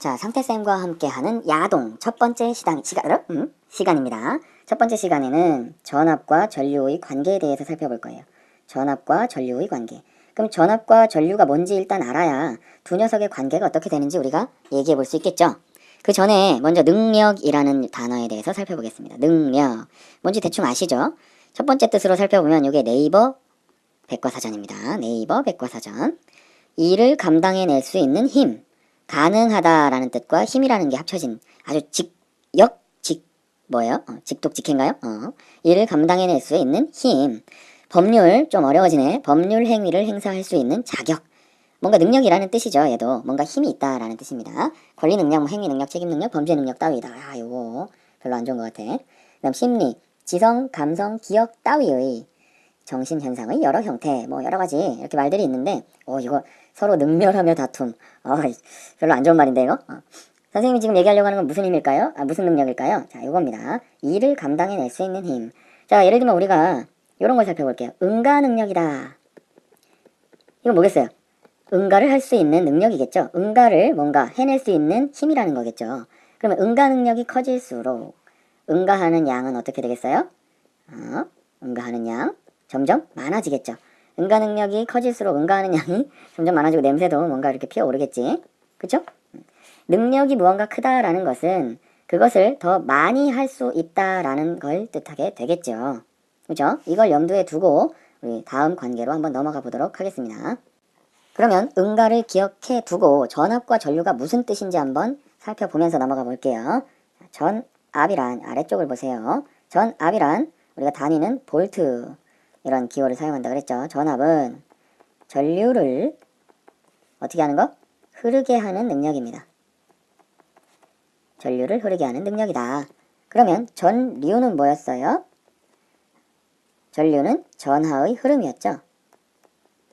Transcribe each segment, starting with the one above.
자, 상태쌤과 함께하는 야동 첫 번째 시간입니다. 첫 번째 시간에는 전압과 전류의 관계에 대해서 살펴볼 거예요. 전압과 전류의 관계. 그럼 전압과 전류가 뭔지 일단 알아야 두 녀석의 관계가 어떻게 되는지 우리가 얘기해 볼 수 있겠죠. 그 전에 먼저 능력이라는 단어에 대해서 살펴보겠습니다. 능력. 뭔지 대충 아시죠? 첫 번째 뜻으로 살펴보면 이게 네이버 백과사전입니다. 네이버 백과사전. 일을 감당해낼 수 있는 힘. 가능하다라는 뜻과 힘이라는 게 합쳐진 아주 직독직해인가요? 일을 감당해낼 수 있는 힘. 법률, 좀 어려워지네. 법률 행위를 행사할 수 있는 자격. 뭔가 능력이라는 뜻이죠. 얘도 뭔가 힘이 있다라는 뜻입니다. 권리 능력, 뭐 행위 능력, 책임 능력, 범죄 능력 따위다. 요거 별로 안 좋은 것 같아. 그다음 심리, 지성, 감성, 기억 따위의 정신 현상의 여러 형태, 뭐 여러 가지 이렇게 말들이 있는데, 이거 서로 능멸하며 다툼. 별로 안 좋은 말인데 이거. 선생님이 지금 얘기하려고 하는 건 무슨 힘일까요? 무슨 능력일까요? 자, 이겁니다. 일을 감당해낼 수 있는 힘. 자, 예를 들면 우리가 이런 걸 살펴볼게요. 응가 능력이다. 이건 뭐겠어요? 응가를 할 수 있는 능력이겠죠. 응가를 뭔가 해낼 수 있는 힘이라는 거겠죠. 그러면 응가 능력이 커질수록 응가하는 양은 어떻게 되겠어요? 응가하는 양 점점 많아지겠죠. 응가 능력이 커질수록 응가하는 양이 점점 많아지고 냄새도 뭔가 이렇게 피어오르겠지. 그쵸? 능력이 무언가 크다라는 것은 그것을 더 많이 할 수 있다라는 걸 뜻하게 되겠죠. 그죠? 이걸 염두에 두고 우리 다음 관계로 한번 넘어가 보도록 하겠습니다. 그러면 응가를 기억해 두고 전압과 전류가 무슨 뜻인지 한번 살펴보면서 넘어가 볼게요. 전압이란 아래쪽을 보세요. 전압이란 우리가 단위는 볼트 이런 기호를 사용한다 그랬죠. 전압은 전류를 어떻게 하는 거? 흐르게 하는 능력입니다. 전류를 흐르게 하는 능력이다. 그러면 전류는 뭐였어요? 전류는 전하의 흐름이었죠.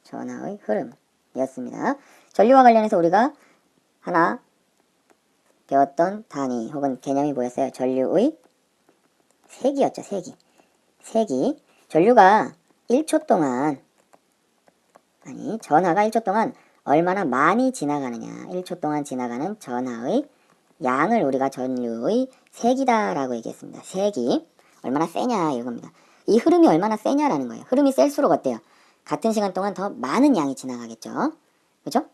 전하의 흐름이었습니다. 전류와 관련해서 우리가 하나 배웠던 단위 혹은 개념이 뭐였어요? 전류의 세기였죠. 세기. 전류가 1초 동안 전하가 1초 동안 얼마나 많이 지나가느냐. 1초 동안 지나가는 전하의 양을 우리가 전류의 세기다라고 얘기했습니다. 세기. 얼마나 세냐 이겁니다. 이 흐름이 얼마나 세냐라는 거예요. 흐름이 셀수록 어때요? 같은 시간 동안 더 많은 양이 지나가겠죠. 그죠?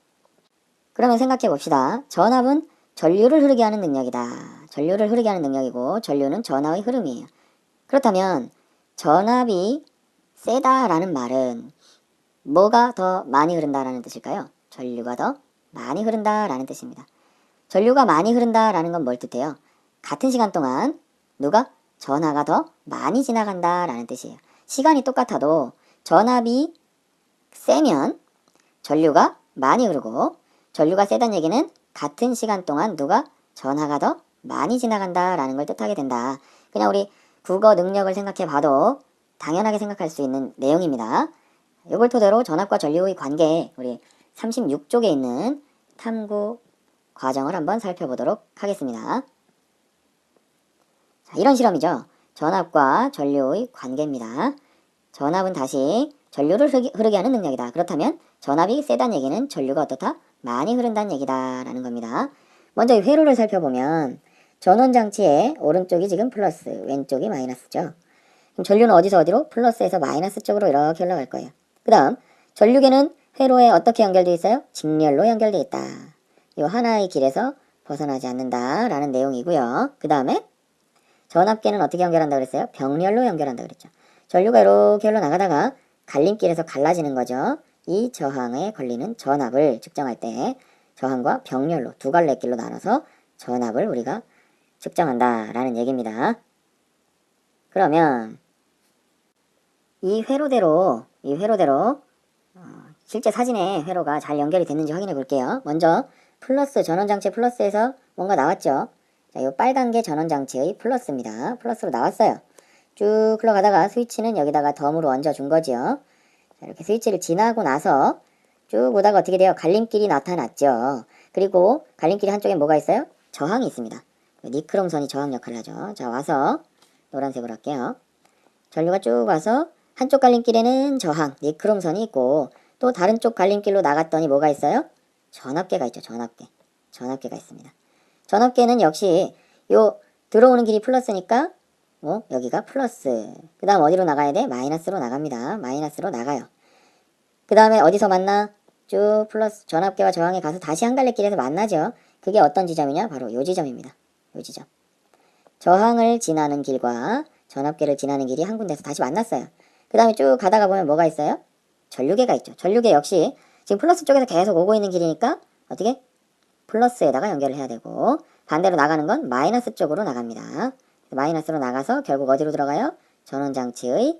그러면 생각해 봅시다. 전압은 전류를 흐르게 하는 능력이다. 전류를 흐르게 하는 능력이고 전류는 전하의 흐름이에요. 그렇다면 전압이 세다라는 말은 뭐가 더 많이 흐른다라는 뜻일까요? 전류가 더 많이 흐른다라는 뜻입니다. 전류가 많이 흐른다라는 건 뭘 뜻해요? 같은 시간 동안 누가? 전하가 더 많이 지나간다라는 뜻이에요. 시간이 똑같아도 전압이 세면 전류가 많이 흐르고 전류가 세다는 얘기는 같은 시간 동안 누가? 전하가 더 많이 지나간다라는 걸 뜻하게 된다. 그냥 우리 국어 능력을 생각해 봐도 당연하게 생각할 수 있는 내용입니다. 이걸 토대로 전압과 전류의 관계 우리 36쪽에 있는 탐구 과정을 한번 살펴보도록 하겠습니다. 자, 이런 실험이죠. 전압과 전류의 관계입니다. 전압은 다시 전류를 흐르게 하는 능력이다. 그렇다면 전압이 세다는 얘기는 전류가 어떻다? 많이 흐른다는 얘기다 라는 겁니다. 먼저 이 회로를 살펴보면 전원장치의 오른쪽이 지금 플러스, 왼쪽이 마이너스죠. 그럼 전류는 어디서 어디로? 플러스에서 마이너스 쪽으로 이렇게 올라갈 거예요. 그 다음 전류계는 회로에 어떻게 연결되어 있어요? 직렬로 연결되어 있다. 이 하나의 길에서 벗어나지 않는다 라는 내용이고요. 그 다음에 전압계는 어떻게 연결한다고 그랬어요? 병렬로 연결한다고 그랬죠. 전류가 이렇게 흘러나가다가 갈림길에서 갈라지는 거죠. 이 저항에 걸리는 전압을 측정할 때 저항과 병렬로 두 갈래 길로 나눠서 전압을 우리가 측정한다 라는 얘기입니다. 그러면 이 회로대로 실제 사진에 회로가 잘 연결이 됐는지 확인해 볼게요. 먼저 플러스, 전원장치 플러스에서 뭔가 나왔죠. 자, 이 빨간 게 전원장치의 플러스입니다. 플러스로 나왔어요. 쭉 흘러가다가 스위치는 여기다가 덤으로 얹어준 거지요. 자, 이렇게 스위치를 지나고 나서 쭉 오다가 어떻게 돼요? 갈림길이 나타났죠. 그리고 갈림길이 한쪽에 뭐가 있어요? 저항이 있습니다. 니크롬선이 저항 역할을 하죠. 자, 와서 노란색으로 할게요. 전류가 쭉 와서 한쪽 갈림길에는 저항, 니크롬선이 있고 또 다른 쪽 갈림길로 나갔더니 뭐가 있어요? 전압계가 있죠. 전압계가 있습니다. 전압계는 역시 요 들어오는 길이 플러스니까 여기가 플러스. 그 다음 어디로 나가야 돼? 마이너스로 나갑니다. 마이너스로 나가요. 그 다음에 어디서 만나? 쭉 플러스 전압계와 저항에 가서 다시 한 갈래 길에서 만나죠. 그게 어떤 지점이냐? 바로 요 지점입니다. 요 지점. 저항을 지나는 길과 전압계를 지나는 길이 한 군데서 다시 만났어요. 그 다음에 쭉 가다가 보면 뭐가 있어요? 전류계가 있죠. 전류계 역시 지금 플러스 쪽에서 계속 오고 있는 길이니까 어떻게? 플러스에다가 연결을 해야 되고, 반대로 나가는 건 마이너스 쪽으로 나갑니다. 마이너스로 나가서 결국 어디로 들어가요? 전원장치의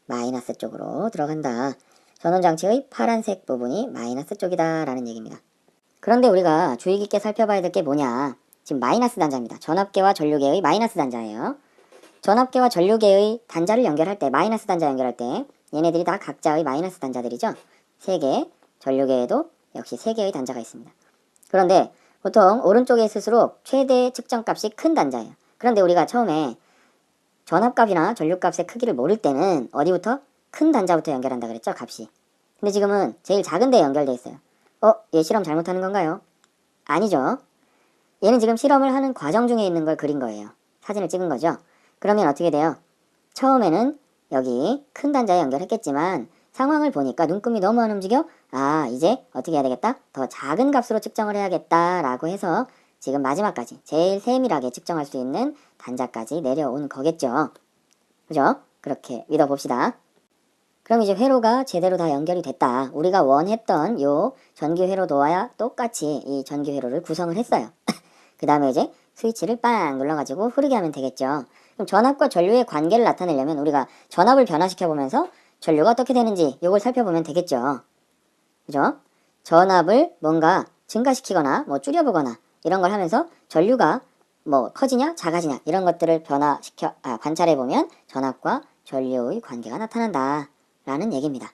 마이너스 쪽으로 들어간다. 전원장치의 파란색 부분이 마이너스 쪽이다 라는 얘기입니다. 그런데 우리가 주의 깊게 살펴봐야 될 게 뭐냐? 지금 마이너스 단자입니다. 전압계와 전류계의 마이너스 단자예요. 전압계와 전류계의 단자를 연결할 때, 마이너스 단자 연결할 때 얘네들이 다 각자의 마이너스 단자들이죠. 3개, 전류계에도 역시 3개의 단자가 있습니다. 그런데 보통 오른쪽에 있을수록 최대 측정값이 큰 단자예요. 그런데 우리가 처음에 전압값이나 전류값의 크기를 모를 때는 어디부터? 큰 단자부터 연결한다 그랬죠, 값이. 근데 지금은 제일 작은 데에 연결돼 있어요. 얘 실험 잘못하는 건가요? 아니죠. 얘는 지금 실험을 하는 과정 중에 있는 걸 그린 거예요. 사진을 찍은 거죠. 그러면 어떻게 돼요? 처음에는 여기 큰 단자에 연결했겠지만 상황을 보니까 눈금이 너무 안 움직여? 이제 어떻게 해야 되겠다? 더 작은 값으로 측정을 해야겠다 라고 해서 지금 마지막까지 제일 세밀하게 측정할 수 있는 단자까지 내려온 거겠죠. 그죠? 그렇게 믿어봅시다. 그럼 이제 회로가 제대로 다 연결이 됐다. 우리가 원했던 요 전기 회로도와 똑같이 이 전기 회로를 구성을 했어요. 그 다음에 이제 스위치를 빵 눌러가지고 흐르게 하면 되겠죠. 그럼 전압과 전류의 관계를 나타내려면 우리가 전압을 변화시켜보면서 전류가 어떻게 되는지 요걸 살펴보면 되겠죠. 그죠? 전압을 뭔가 증가시키거나 줄여보거나 이런 걸 하면서 전류가 커지냐 작아지냐 이런 것들을 관찰해보면 전압과 전류의 관계가 나타난다 라는 얘기입니다.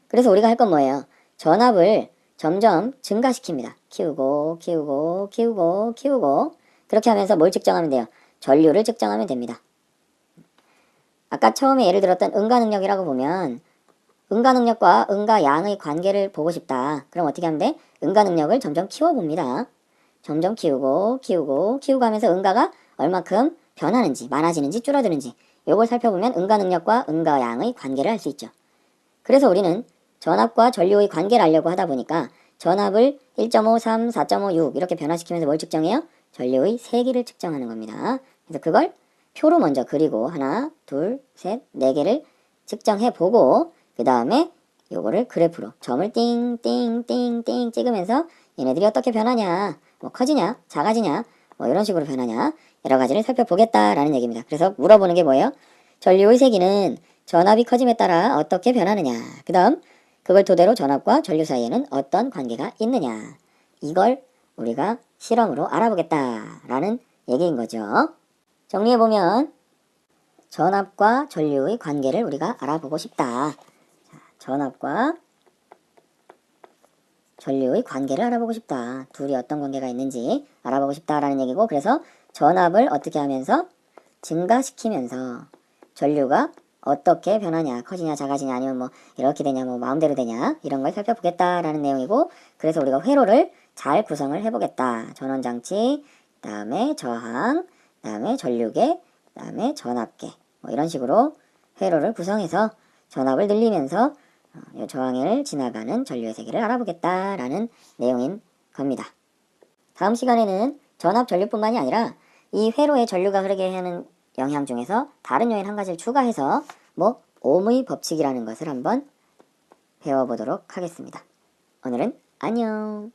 그래서 우리가 할 건 뭐예요? 전압을 점점 증가시킵니다. 키우고 키우고 키우고 키우고 그렇게 하면서 뭘 측정하면 돼요? 전류를 측정하면 됩니다. 아까 처음에 예를 들었던 응가능력이라고 보면 응가능력과 응가양의 관계를 보고 싶다. 그럼 어떻게 하면 돼? 응가능력을 점점 키워봅니다. 점점 키우고 키우고 키우고 하면서 응가가 얼마큼 변하는지 많아지는지 줄어드는지 요걸 살펴보면 응가능력과 응가양의 관계를 알 수 있죠. 그래서 우리는 전압과 전류의 관계를 알려고 하다 보니까 전압을 1.5, 3, 4.5, 6 이렇게 변화시키면서 뭘 측정해요? 전류의 세기를 측정하는 겁니다. 그래서 그걸 표로 먼저 그리고 하나, 둘, 셋, 네 개를 측정해보고 그 다음에 요거를 그래프로 점을 띵띵띵띵 찍으면서 얘네들이 어떻게 변하냐, 커지냐, 작아지냐, 이런 식으로 변하냐 여러 가지를 살펴보겠다라는 얘기입니다. 그래서 물어보는 게 뭐예요? 전류의 세기는 전압이 커짐에 따라 어떻게 변하느냐, 그 다음 그걸 토대로 전압과 전류 사이에는 어떤 관계가 있느냐, 이걸 우리가 실험으로 알아보겠다라는 얘기인 거죠. 정리해보면 전압과 전류의 관계를 우리가 알아보고 싶다. 전압과 전류의 관계를 알아보고 싶다. 둘이 어떤 관계가 있는지 알아보고 싶다라는 얘기고, 그래서 전압을 어떻게 하면서 증가시키면서 전류가 어떻게 변하냐, 커지냐, 작아지냐, 아니면 이렇게 되냐, 마음대로 되냐 이런 걸 살펴보겠다라는 내용이고, 그래서 우리가 회로를 잘 구성을 해보겠다. 전원장치, 그 다음에 저항, 그 다음에 전류계, 그 다음에 전압계 이런 식으로 회로를 구성해서 전압을 늘리면서 저항을 지나가는 전류의 세기를 알아보겠다라는 내용인 겁니다. 다음 시간에는 전압 전류뿐만이 아니라 이 회로에 전류가 흐르게 하는 영향 중에서 다른 요인 한 가지를 추가해서 옴의 법칙이라는 것을 한번 배워보도록 하겠습니다. 오늘은 안녕.